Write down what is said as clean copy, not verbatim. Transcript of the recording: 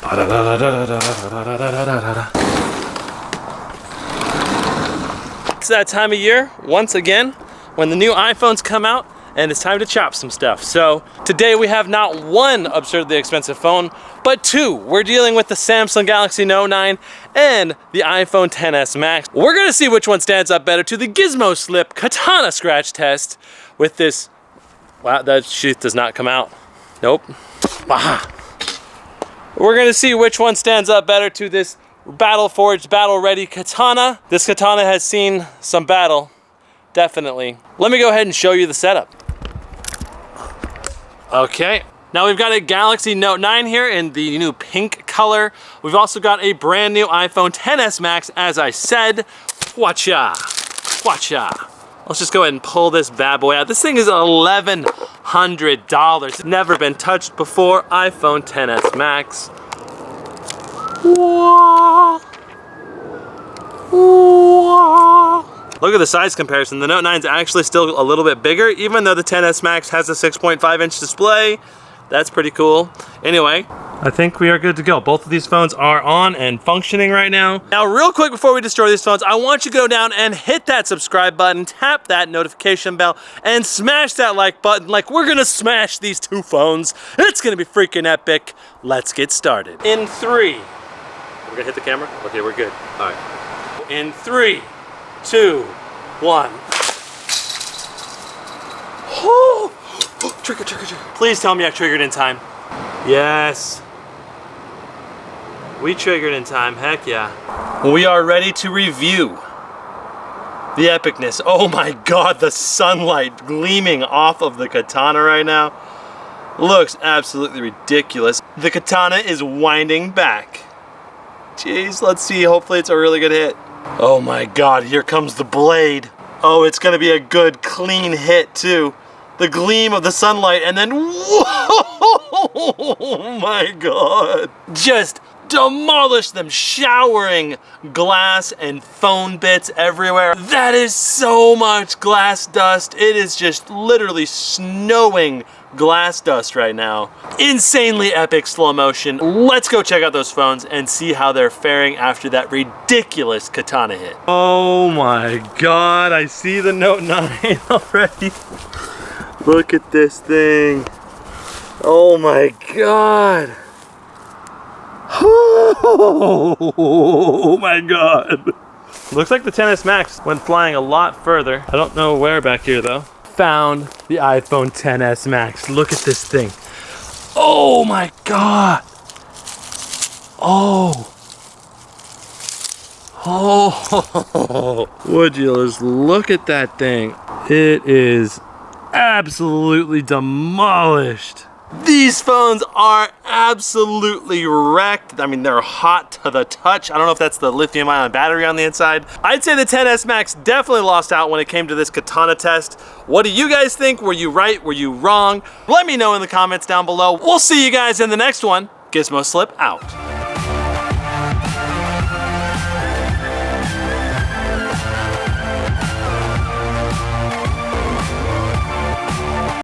It's that time of year, once again, when the new iPhones come out and it's time to chop some stuff. So today we have not one absurdly expensive phone, but two. We're dealing with the Samsung Galaxy Note 9 and the iPhone XS Max. We're gonna see which one stands up better to the GizmoSlip Katana scratch test with this. Wow, that sheath does not come out. Nope. Bah. We're gonna see which one stands up better to this battle forged, battle ready katana. This katana has seen some battle, definitely. Let me go ahead and show you the setup. Okay, now we've got a Galaxy Note 9 here in the new pink color. We've also got a brand new iPhone XS Max, as I said. Watcha, watcha. Let's just go ahead and pull this bad boy out. This thing is $1,100. It's never been touched before. iPhone XS Max. Whoa. Whoa. Look at the size comparison. The Note 9 is actually still a little bit bigger, even though the XS Max has a 6.5-inch display. That's pretty cool. Anyway, I think we are good to go. Both of these phones are on and functioning right now. Now, real quick before we destroy these phones, I want you to go down and hit that subscribe button, tap that notification bell, and smash that like button like we're gonna smash these two phones. It's gonna be freaking epic. Let's get started. In 3, we're gonna hit the camera? Okay, we're good. All right. In 3, 2, 1. Oh! Trigger, trigger, trigger. Please tell me I triggered in time. Yes. We triggered in time, heck yeah. We are ready to review the epicness. Oh my God, the sunlight gleaming off of the katana right now. Looks absolutely ridiculous. The katana is winding back. Jeez, let's see, hopefully it's a really good hit. Oh my God, here comes the blade. Oh, it's gonna be a good, clean hit too. The gleam of the sunlight, and then whoa, my God. Just demolish them, showering glass and phone bits everywhere. That is so much glass dust. It is just literally snowing glass dust right now. Insanely epic slow motion. Let's go check out those phones and see how they're faring after that ridiculous katana hit. Oh my God, I see the Note 9 already. Look at this thing. Oh my God. Oh my God. Looks like the XS Max went flying a lot further. I don't know where back here though. Found the iPhone XS Max. Look at this thing. Oh my God. Oh. Oh. Would you just look at that thing? It is absolutely demolished. These phones are absolutely wrecked. I mean, they're hot to the touch. I don't know if that's the lithium-ion battery on the inside. I'd say the XS Max definitely lost out when it came to this katana test. What do you guys think? Were you right? Were you wrong? Let me know in the comments down below. We'll see you guys in the next one. GizmoSlip out.